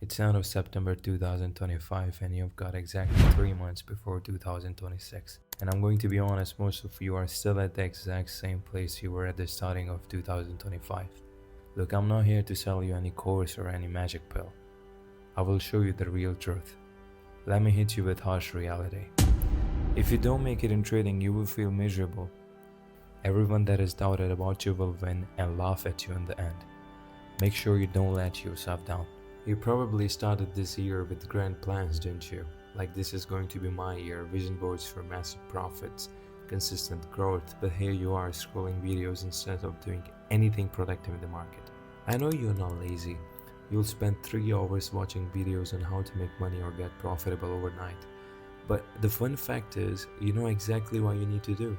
It's end of September 2025 and you've got exactly 3 months before 2026. And I'm going to be honest, most of you are still at the exact same place you were at the starting of 2025. Look, I'm not here to sell you any course or any magic pill. I will show you the real truth. Let me hit you with harsh reality. If you don't make it in trading, you will feel miserable. Everyone that is doubted about you will win and laugh at you in the end. Make sure you don't let yourself down. You probably started this year with grand plans, didn't you? Like, this is going to be my year, vision boards for massive profits, consistent growth, but here you are scrolling videos instead of doing anything productive in the market. I know you're not lazy. You'll spend 3 hours watching videos on how to make money or get profitable overnight. But the fun fact is, you know exactly what you need to do.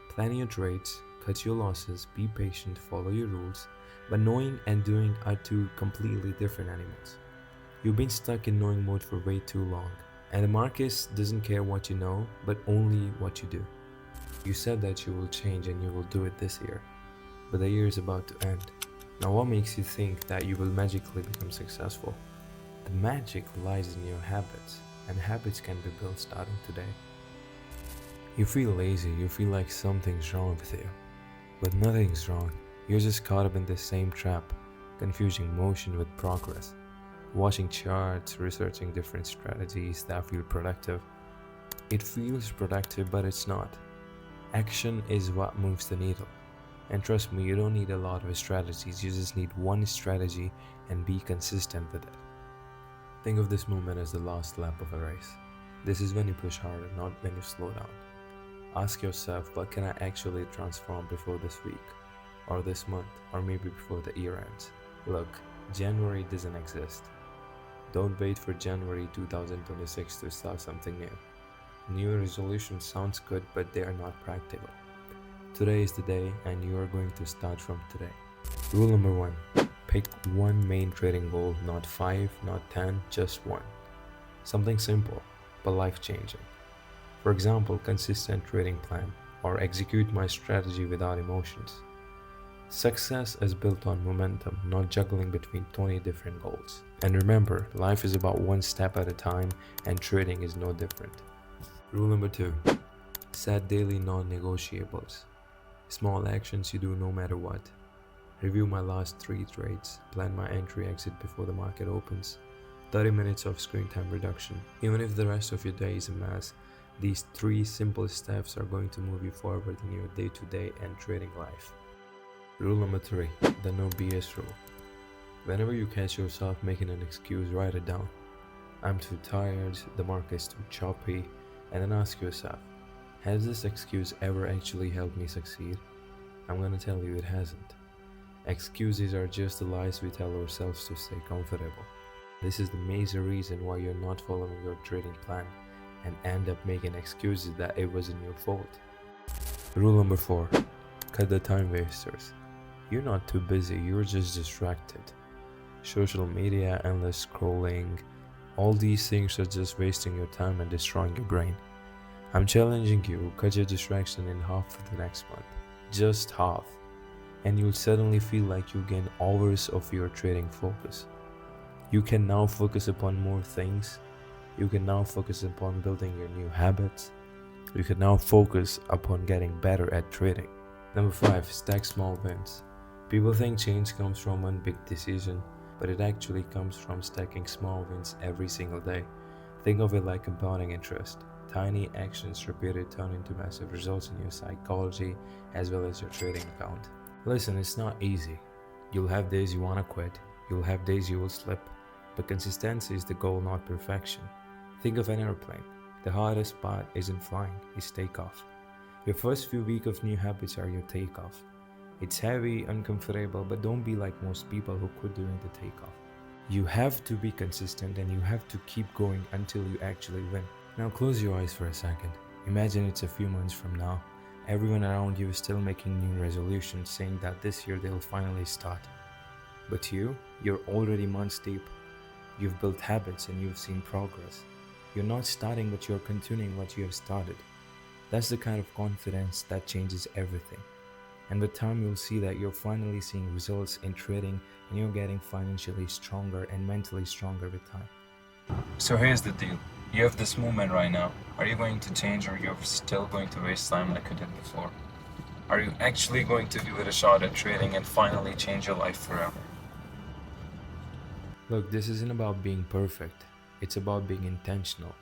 Plan your trades, cut your losses, be patient, follow your rules. But knowing and doing are two completely different animals. You've been stuck in knowing mode for way too long, and the market doesn't care what you know, but only what you do. You said that you will change and you will do it this year, but the year is about to end. Now, what makes you think that you will magically become successful? The magic lies in your habits, and habits can be built starting today. You feel lazy, you feel like something's wrong with you, but nothing's wrong. You're just caught up in the same trap, confusing motion with progress, watching charts, researching different strategies that feel productive. It feels productive, but it's not. Action is what moves the needle. And trust me, you don't need a lot of strategies, you just need one strategy and be consistent with it. Think of this moment as the last lap of a race. This is when you push harder, not when you slow down. Ask yourself, what can I actually transform before this week? Or this month, or maybe before the year ends. Look, January doesn't exist. Don't wait for January 2026 to start something new. New Year resolution sounds good, but they are not practical. Today is the day, and you are going to start from today. Rule number 1. Pick one main trading goal, not 5, not 10, just one. Something simple, but life-changing. For example, consistent trading plan, or execute my strategy without emotions. Success is built on momentum, not juggling between 20 different goals. And remember, life is about one step at a time, and trading is no different. Rule number 2. Set daily non-negotiables. Small actions you do no matter what. Review my last 3 trades, plan my entry exit before the market opens, 30 minutes of screen time reduction. Even if the rest of your day is a mess, these 3 simple steps are going to move you forward in your day-to-day and trading life. Rule number 3. The no BS rule. Whenever you catch yourself making an excuse, write it down. I'm too tired, the market's too choppy, and then ask yourself, has this excuse ever actually helped me succeed? I'm gonna tell you it hasn't. Excuses are just the lies we tell ourselves to stay comfortable. This is the major reason why you're not following your trading plan and end up making excuses that it wasn't your fault. Rule number 4. Cut the time wasters. You're not too busy, you're just distracted. Social media, endless scrolling, all these things are just wasting your time and destroying your brain. I'm challenging you, cut your distraction in half for the next month. Just half. And you'll suddenly feel like you gain hours of your trading focus. You can now focus upon more things. You can now focus upon building your new habits. You can now focus upon getting better at trading. Number 5. Stack small wins. People think change comes from one big decision, but it actually comes from stacking small wins every single day. Think of it like compounding interest. Tiny actions repeated turn into massive results in your psychology as well as your trading account. Listen, it's not easy. You'll have days you want to quit. You'll have days you will slip. But consistency is the goal, not perfection. Think of an airplane. The hardest part isn't flying, it's takeoff. Your first few weeks of new habits are your takeoff. It's heavy, uncomfortable, but don't be like most people who quit during the takeoff. You have to be consistent and you have to keep going until you actually win. Now close your eyes for a second. Imagine it's a few months from now. Everyone around you is still making new resolutions saying that this year they'll finally start. But you're already months deep. You've built habits and you've seen progress. You're not starting, but you're continuing what you have started. That's the kind of confidence that changes everything. And with time, you'll see that you're finally seeing results in trading and you're getting financially stronger and mentally stronger with time. So here's the deal. You have this moment right now. Are you going to change, or you're still going to waste time like you did before? Are you actually going to give it a shot at trading and finally change your life forever? Look, this isn't about being perfect. It's about being intentional.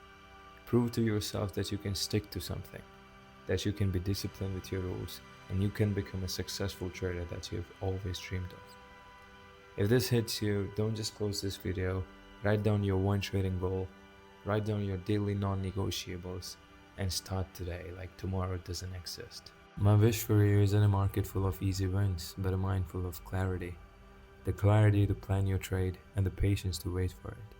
Prove to yourself that you can stick to something, that you can be disciplined with your rules, and you can become a successful trader that you've always dreamed of. If this hits you, don't just close this video. Write down your one trading goal, write down your daily non-negotiables, and start today like tomorrow doesn't exist. My wish for you isn't a market full of easy wins, but a mind full of clarity. The clarity to plan your trade and the patience to wait for it.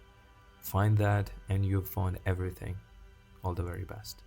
Find that and you've found everything. All the very best.